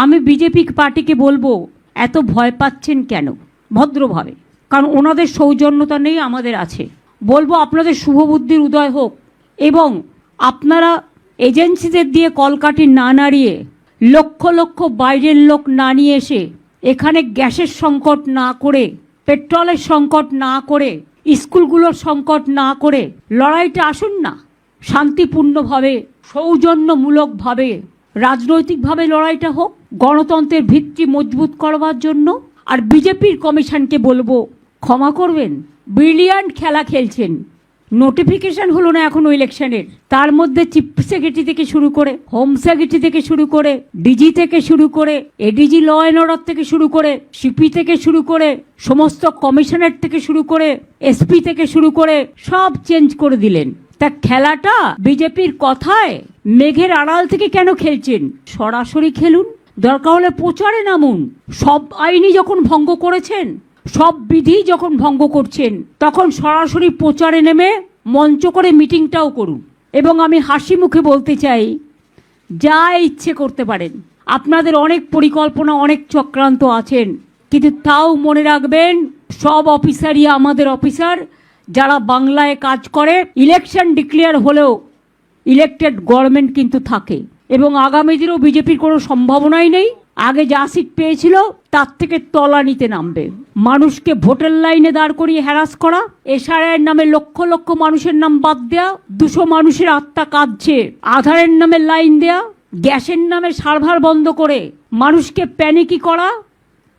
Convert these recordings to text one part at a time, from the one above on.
আমি বিজেপি পার্টিকে বলবো, এত ভয় পাচ্ছেন কেন? ভদ্রভাবে, কারণ ওনাদের সৌজন্যতা নেই, আমাদের আছে। বলবো আপনাদের শুভবুদ্ধির উদয় হোক এবং আপনারা এজেন্সিদের দিয়ে কলকাঠি না নাড়িয়ে, লক্ষ লক্ষ বাইরের লোক না নিয়ে এসে, এখানে গ্যাসের সংকট না করে, পেট্রোলের সংকট না করে, স্কুলগুলোর সংকট না করে লড়াইটা আসুন না। শান্তিপূর্ণভাবে, সৌজন্যমূলকভাবে, রাজনৈতিকভাবে লড়াইটা হোক, গণতন্ত্রের ভিত্তি মজবুত করবার জন্য। আর বিজেপির কমিশনকে বলবো, ক্ষমা করবেন, ব্রিলিয়ান্ট খেলা খেলছেন। নোটিফিকেশন হলো না এখনো ইলেকশনের, তার মধ্যে চিফ সেক্রেটারি থেকে শুরু করে, হোম সেক্রেটারি থেকে শুরু করে, ডিজি থেকে শুরু করে, এডিজি ল অ্যান্ড অর্ডার থেকে শুরু করে, সিপি থেকে শুরু করে, সমস্ত কমিশনার থেকে শুরু করে, এসপি থেকে শুরু করে সব চেঞ্জ করে দিলেন। তা খেলাটা বিজেপির কথায় মেঘের আড়াল থেকে কেন খেলছেন? সরাসরি খেলুন, দরকার হলে প্রচারে নামুন। সব আইনি যখন ভঙ্গ করেছেন, সব বিধি যখন ভঙ্গ করছেন, তখন সরাসরি প্রচারে নেমে মঞ্চ করে মিটিংটাও করুন। এবং আমি হাসি মুখে বলতে চাই, যা ইচ্ছে করতে পারেন, আপনাদের অনেক পরিকল্পনা, অনেক চক্রান্ত আছেন, কিন্তু তাও মনে রাখবেন, সব অফিসারই আমাদের অফিসার, যারা বাংলায় কাজ করে। ইলেকশন ডিক্লেয়ার হলেও ইলেকটেড গভর্নমেন্ট কিন্তু থাকে এবং আগামী দিনেও বিজেপির কোনো সম্ভাবনাই নেই। আগে যা সিট পেয়েছিল তার থেকে তলানিতে নামবে। মানুষকে ভোটের লাইনে দাঁড় করিয়ে হ্যারাস করা, এসআইআর নামে লক্ষ লক্ষ মানুষের নাম বাদ দেয়া, 200 মানুষের আত্মা কাঁদছে, আধারের নামে লাইন দেয়া, গ্যাসের নামে সার্ভার বন্ধ করে মানুষকে প্যানিকি করা,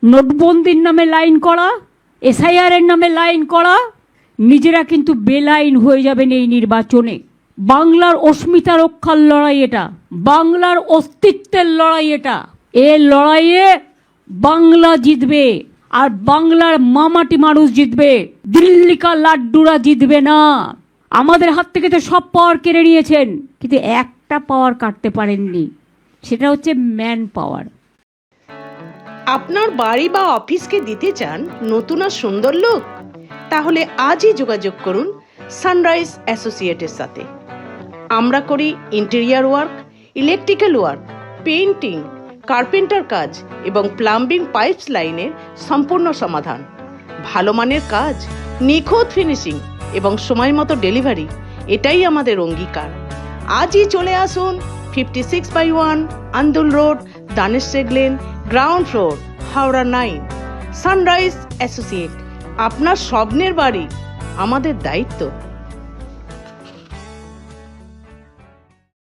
নোটবন্দির নামে লাইন করা, এসআইআর এর নামে লাইন করা। নিজেরা কিন্তু বেলাইন হয়ে যাবেন এই নির্বাচনে। বাংলার অস্মিতা রক্ষার লড়াই এটা, বাংলার অস্তিত্বের লড়াই এটা। এ লড়াইয়ে বাংলা জিতবে, আর বাংলার মামাটি মানুষ জিতবে, দিল্লিকা লাড্ডুরা জিতবে না। আমাদের হাত থেকে তো সব পাওয়ার কেড়ে নিয়েছেন, কিন্তু একটা পাওয়ার কাটতে পারেননি, সেটা হচ্ছে ম্যান পাওয়ার। আপনার বাড়ি বা অফিসকে দিতে চান নতুন আর সুন্দর লুক? তাহলে আজই যোগাযোগ করুন সানরাইজ অ্যাসোসিয়েটের সাথে। আমরা করি interior work, electrical work, painting, carpenter কাজ এবং প্লাম্বিং পাইপস লাইনের সম্পূর্ণ সমাধান। ভালো মানের কাজ, নিখুঁত ফিনিশিং এবং সময় মতো ডেলিভারি, এটাই আমাদের অঙ্গীকার। আজই চলে আসুন 56/1 আন্দুল রোড, দানেশ সেগলেন, ground floor, Howrah 9। Sunrise associate, আপনার স্বপ্নের বাড়ি আমাদের দায়িত্ব।